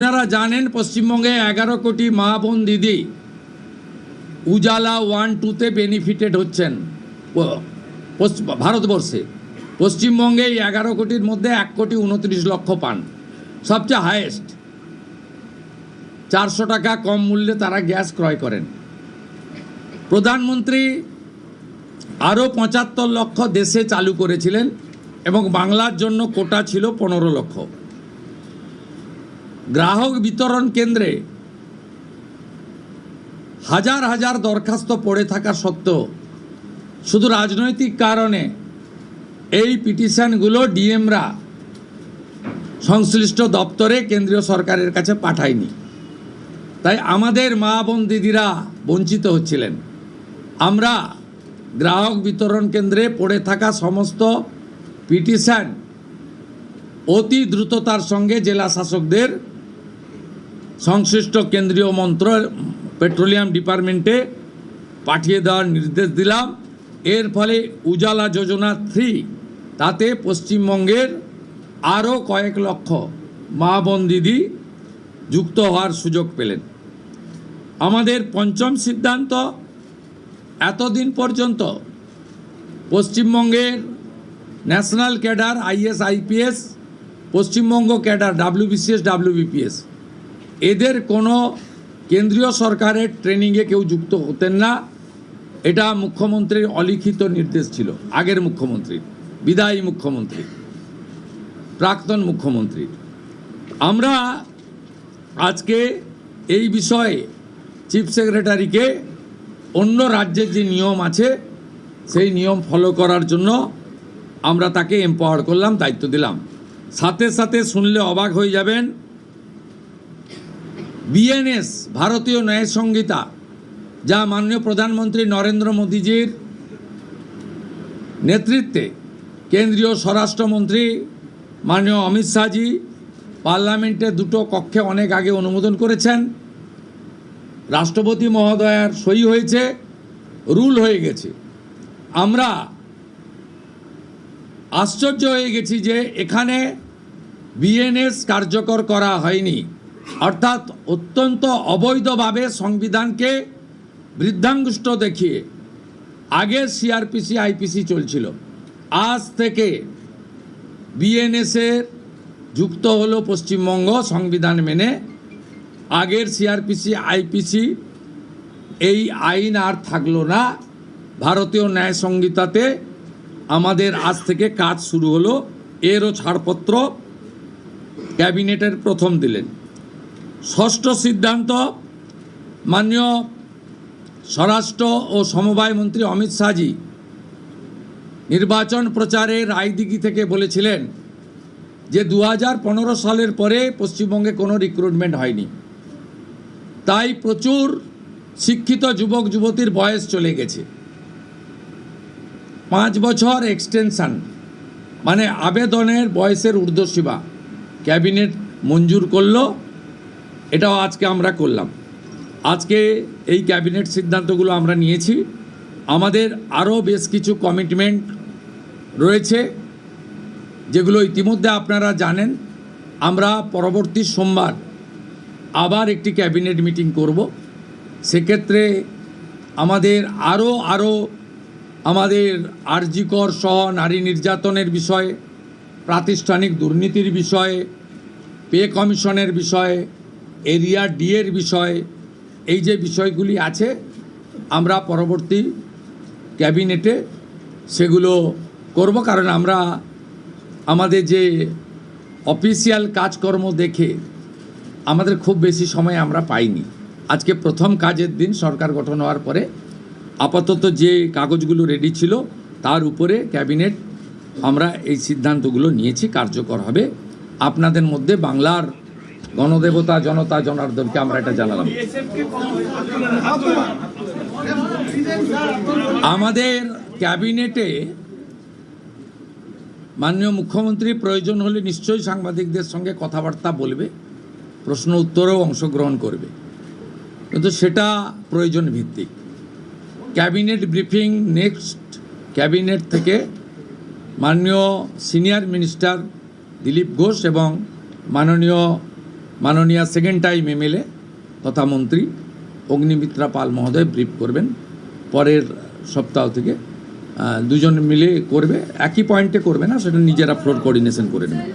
আপনারা জানেন পশ্চিমবঙ্গে 11 কোটি মা বোন দিদি উজালা 1-2তে বেনিফিটেড হচ্ছেন ভারতবর্ষে। পশ্চিমবঙ্গে এই 11 কোটির মধ্যে 1,29,00,000 পান, সবচেয়ে হাইয়েস্ট। 400 টাকা কম মূল্যে তারা গ্যাস ক্রয় করেন। প্রধানমন্ত্রী আরও 75 লক্ষ দেশে চালু করেছিলেন এবং বাংলার জন্য কোটা ছিল 15 লক্ষ। গ্রাহক বিতরণ কেন্দ্রে হাজার হাজার দরখাস্ত পড়ে থাকা সত্ত্বেও শুধু রাজনৈতিক কারণে এই পিটিশনগুলো ডিএমরা সংশ্লিষ্ট দপ্তরে কেন্দ্রীয় সরকারের কাছে পাঠায়নি। তাই আমাদের মা বোন দিদিরা বঞ্চিত হচ্ছিলেন। আমরা গ্রাহক বিতরণ কেন্দ্রে পড়ে থাকা সমস্ত পিটিশন অতি দ্রুততার সঙ্গে জেলা শাসকদের সংশ্লিষ্ট কেন্দ্রীয় পেট্রোলিয়াম ডিপার্টমেন্টে পাঠিয়ে দেওয়ার নির্দেশ দিলাম। এর ফলে উজালা যোজনা 3 তাতে পশ্চিমবঙ্গের আরও কয়েক লক্ষ মা বোন দিদি যুক্ত হওয়ার সুযোগ পেলেন। আমাদের পঞ্চম সিদ্ধান্ত, এতদিন পর্যন্ত পশ্চিমবঙ্গের national cadre is IPS, Paschimbanga cadre WBCS WBPS এদের কোনো কেন্দ্রীয় সরকারের ট্রেনিংয়ে কেউ যুক্ত হতেন না। এটা মুখ্যমন্ত্রীর অলিখিত নির্দেশ ছিল, আগের মুখ্যমন্ত্রীর, বিদায়ী মুখ্যমন্ত্রী, প্রাক্তন মুখ্যমন্ত্রী। আমরা আজকে এই বিষয়ে চিফ সেক্রেটারিকে অন্য রাজ্যের যে নিয়ম আছে সেই নিয়ম ফলো করার জন্য আমরা তাকে এম্পাওয়ার করলাম, দায়িত্ব দিলাম। সাথে সাথে শুনলে অবাক হয়ে যাবেন, বিএনএস ভারতীয় ন্যায় সংহিতা, যা মাননীয় প্রধানমন্ত্রী নরেন্দ্র মোদীজির নেতৃত্বে কেন্দ্রীয় স্বরাষ্ট্রমন্ত্রী মাননীয় অমিত শাহজি পার্লামেন্টে 2টো কক্ষে অনেক আগে অনুমোদন করেছেন, রাষ্ট্রপতি মহোদয়ার সই হয়েছে, রুল হয়ে গেছে। আমরা আশ্চর্য হয়ে গেছি যে এখানে বিএনএস কার্যকর করা হয়নি, অর্থাৎ অত্যন্ত অবৈধভাবে সংবিধানকে বৃদ্ধাঙ্গুষ্ঠ দেখিয়ে আগের সিআরপিসি আইপিসি চলছিল। আজ থেকে বিএনএসের যুক্ত হলো পশ্চিমবঙ্গ সংবিধান মেনে। আগের সিআরপিসি আইপিসি এই আইন আর থাকলো না। ভারতীয় ন্যায় সংহিতাতে আমাদের আজ থেকে কাজ শুরু হলো। এরও ছাড়পত্র ক্যাবিনেটের প্রথম দিলেন। ষষ্ঠ সিদ্ধান্ত, মাননীয় স্বরাষ্ট্র ও সমবায় মন্ত্রী অমিত শাহজি নির্বাচন প্রচারে রায়দিঘি থেকে বলেছিলেন যে 2015 সালের পরে পশ্চিমবঙ্গে কোনো রিক্রুটমেন্ট হয়নি, তাই প্রচুর শিক্ষিত যুবক যুবতীর বয়স চলে গেছে। 5 বছর এক্সটেনশন, মানে আবেদনের বয়সের ঊর্ধ্বসীমা ক্যাবিনেট মঞ্জুর করলো। এটাও আজকে আমরা করলাম। আজকে এই ক্যাবিনেট সিদ্ধান্তগুলো আমরা নিয়েছি। আমাদের আরও বেশ কিছু কমিটমেন্ট রয়েছে যেগুলো ইতিমধ্যে আপনারা জানেন। আমরা পরবর্তী সোমবার আবার একটি ক্যাবিনেট মিটিং করব। সেক্ষেত্রে আমাদের আরও আমাদের আরজিকর সহ নারী নির্যাতনের বিষয়ে, প্রাতিষ্ঠানিক দুর্নীতির বিষয়ে, পে কমিশনের বিষয়ে, এরিয়া ডিএর বিষয়ে, এই যে বিষয়গুলি আছে আমরা পরবর্তী ক্যাবিনেটে সেগুলো করব। কারণ আমরা আমাদের যে অফিসিয়াল কাজকর্ম দেখে আমাদের খুব বেশি সময় আমরা পাইনি। আজকে প্রথম কাজের দিন সরকার গঠন হওয়ার পরে আপাতত যে কাগজগুলো রেডি ছিল তার উপরে ক্যাবিনেট আমরা এই সিদ্ধান্তগুলো নিয়েছি, কার্যকর হবে। আপনাদের মধ্যে বাংলার গণদেবতা জনতা জনার্দনকে আমরা এটা জানালাম। আমাদের ক্যাবিনেটে মাননীয় মুখ্যমন্ত্রী প্রয়োজন হলে নিশ্চয়ই সাংবাদিকদের সঙ্গে কথাবার্তা বলবে, প্রশ্ন উত্তরেও অংশগ্রহণ করবে, কিন্তু সেটা প্রয়োজন ভিত্তিক। ক্যাবিনেট ব্রিফিং নেক্সট ক্যাবিনেট থেকে মাননীয় সিনিয়র মিনিস্টার দিলীপ ঘোষ এবং মাননীয় মাননীয় সেকেন্ড টাইম এমএলএ তথা মন্ত্রী অগ্নিমিত্রা পাল মহোদয় ব্রিফ করবেন পরের সপ্তাহ থেকে। দুজন মিলে করবে, একই পয়েন্টে করবে না, সেটা নিজেরা ফ্লোর কোঅর্ডিনেশন করে নেবে।